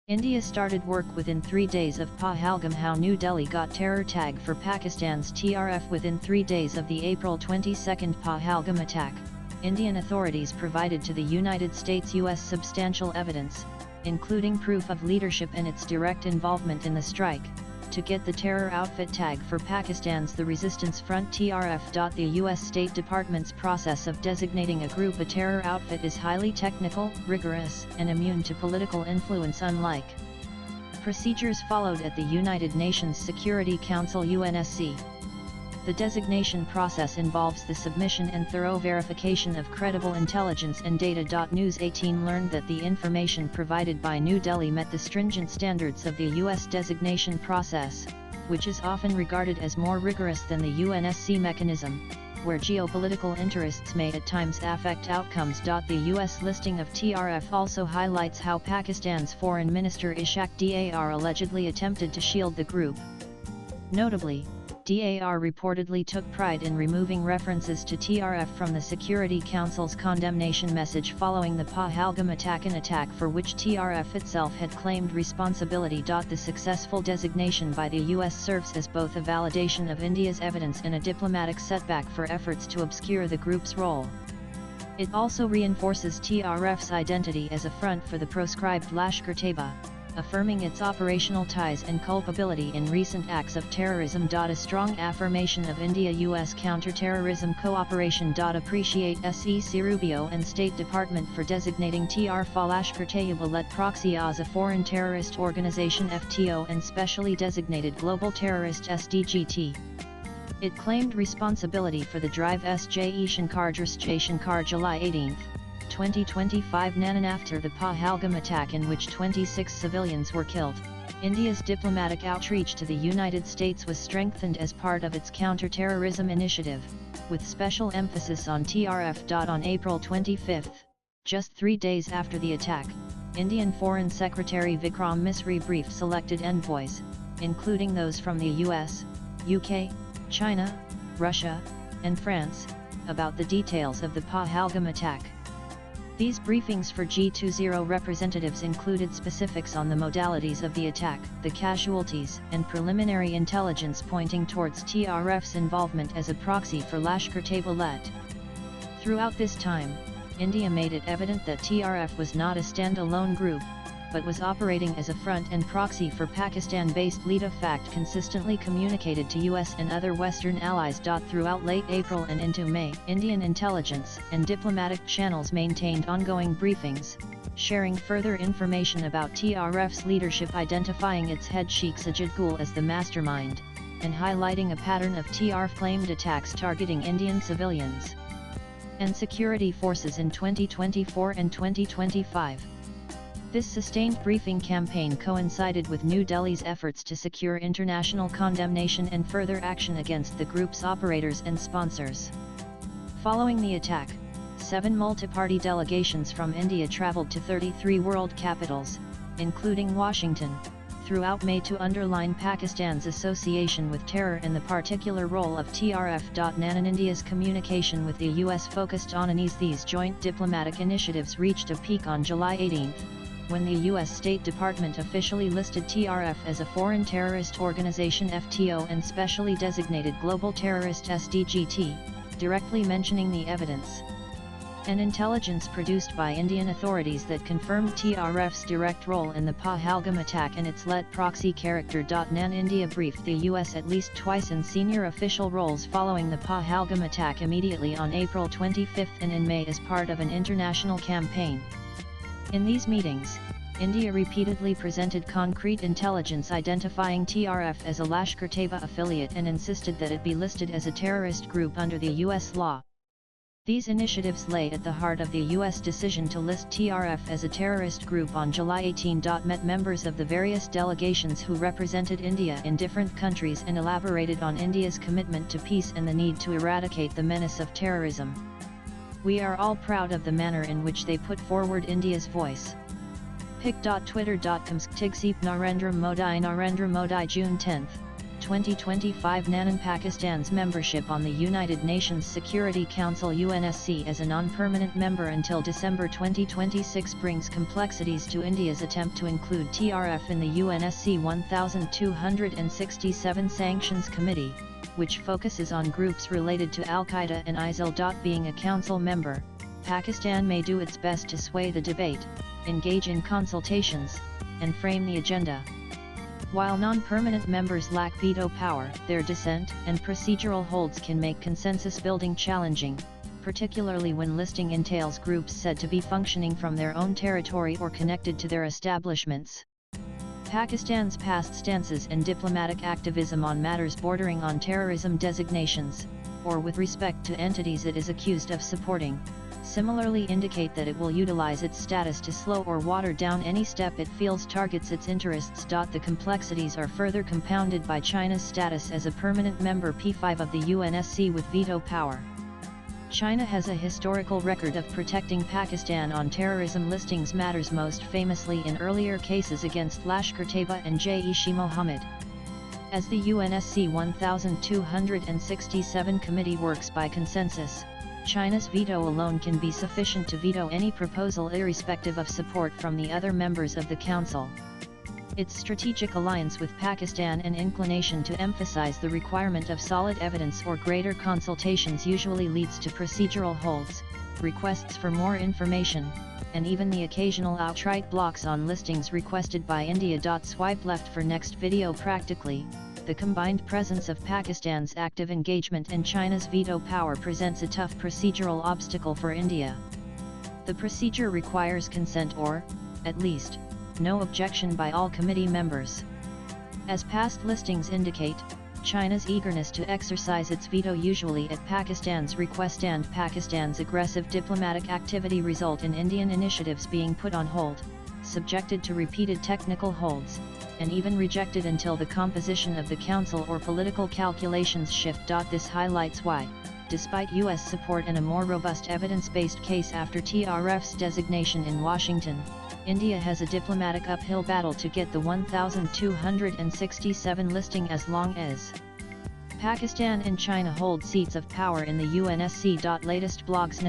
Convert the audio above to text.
India started work within 3 days of Pahalgam. How New Delhi got terror tag for Pakistan's TRF within 3 days of the April 22 Pahalgam attack. Indian authorities provided to the United States U.S. substantial evidence, including proof of leadership and its direct involvement in the strike, to get the terror outfit tag for Pakistan's The Resistance Front TRF. The U.S. State Department's process of designating a group a terror outfit is highly technical, rigorous, and immune to political influence, unlike procedures followed at the United Nations Security Council UNSC. The designation process involves the submission and thorough verification of credible intelligence and data. News 18 learned that the information provided by New Delhi met the stringent standards of the U.S. designation process, which is often regarded as more rigorous than the UNSC mechanism, where geopolitical interests may at times affect outcomes. The U.S. listing of TRF also highlights how Pakistan's Foreign Minister Ishaq Dar allegedly attempted to shield the group. Notably, Dar reportedly took pride in removing references to TRF from the Security Council's condemnation message following the Pahalgam attack, an attack for which TRF itself had claimed responsibility. The successful designation by the US serves as both a validation of India's evidence and a diplomatic setback for efforts to obscure the group's role. It also reinforces TRF's identity as a front for the proscribed Lashkar-Taiba, affirming its operational ties and culpability in recent acts of terrorism. A strong affirmation of India-US counter-terrorism cooperation. Appreciate SEC Rubio and State Department for designating TRF Lashkar-Taiba-led proxy as a foreign terrorist organization FTO and specially designated global terrorist SDGT. It claimed responsibility for the drive S.J. Shankar July 18, 2025 after the Pahalgam attack, in which 26 civilians were killed. India's diplomatic outreach to the United States was strengthened as part of its counter-terrorism initiative, with special emphasis on TRF. On April 25, just 3 days after the attack, Indian Foreign Secretary Vikram Misri briefed selected envoys, including those from the US, UK, China, Russia, and France, about the details of the Pahalgam attack. These briefings for G20 representatives included specifics on the modalities of the attack, the casualties, and preliminary intelligence pointing towards TRF's involvement as a proxy for Lashkar-Taiba-led. Throughout this time, India made it evident that TRF was not a standalone group, but was operating as a front and proxy for Pakistan-based lead, a fact consistently communicated to US and other Western allies. Throughout late April and into May, Indian intelligence and diplomatic channels maintained ongoing briefings, sharing further information about TRF's leadership, identifying its head Sheikh Sajid Gul as the mastermind, and highlighting a pattern of TRF-claimed attacks targeting Indian civilians and security forces in 2024 and 2025. This sustained briefing campaign coincided with New Delhi's efforts to secure international condemnation and further action against the group's operators and sponsors. Following the attack, 7 multi-party delegations from India traveled to 33 world capitals, including Washington, throughout May to underline Pakistan's association with terror and the particular role of TRF. In India's communication with the US focused on unease. These joint diplomatic initiatives reached a peak on July 18, when the U.S. State Department officially listed TRF as a foreign terrorist organization FTO and specially designated global terrorist SDGT, directly mentioning the evidence and intelligence produced by Indian authorities that confirmed TRF's direct role in the Pahalgam attack and its lead proxy character. India briefed the U.S. at least twice in senior official roles following the Pahalgam attack, immediately on April 25 and in May as part of an international campaign. In these meetings, India repeatedly presented concrete intelligence identifying TRF as a Lashkar-Taiba affiliate and insisted that it be listed as a terrorist group under the U.S. law. These initiatives lay at the heart of the U.S. decision to list TRF as a terrorist group on July 18. Met members of the various delegations who represented India in different countries and elaborated on India's commitment to peace and the need to eradicate the menace of terrorism. We are all proud of the manner in which they put forward India's voice. pic.twitter.com/Tigsip Narendra Modi June 10, 2025 Nanan Pakistan's membership on the United Nations Security Council UNSC as a non-permanent member until December 2026 brings complexities to India's attempt to include TRF in the UNSC 1267 Sanctions Committee, which focuses on groups related to Al-Qaeda and ISIL. Being a council member, Pakistan may do its best to sway the debate, engage in consultations, and frame the agenda. While non-permanent members lack veto power, their dissent and procedural holds can make consensus building challenging, particularly when listing entails groups said to be functioning from their own territory or connected to their establishments. Pakistan's past stances and diplomatic activism on matters bordering on terrorism designations, or with respect to entities it is accused of supporting, similarly indicate that it will utilize its status to slow or water down any step it feels targets its interests. The complexities are further compounded by China's status as a permanent member P5 of the UNSC with veto power. China has a historical record of protecting Pakistan on terrorism listings, matters most famously in earlier cases against Lashkar-Taiba and Jaish-e-Mohammed. As the UNSC 1267 committee works by consensus, China's veto alone can be sufficient to veto any proposal irrespective of support from the other members of the Council. Its strategic alliance with Pakistan and inclination to emphasize the requirement of solid evidence or greater consultations usually leads to procedural holds, requests for more information, and even the occasional outright blocks on listings requested by India. Swipe left for next video. Practically, the combined presence of Pakistan's active engagement and China's veto power presents a tough procedural obstacle for India. The procedure requires consent or, at least, no objection by all committee members. As past listings indicate, China's eagerness to exercise its veto usually at Pakistan's request and Pakistan's aggressive diplomatic activity result in Indian initiatives being put on hold, subjected to repeated technical holds, and even rejected until the composition of the Council or political calculations shift. This highlights why, despite U.S. support and a more robust evidence-based case after TRF's designation in Washington, India has a diplomatic uphill battle to get the 1267 listing as long as Pakistan and China hold seats of power in the UNSC. Latest blogs.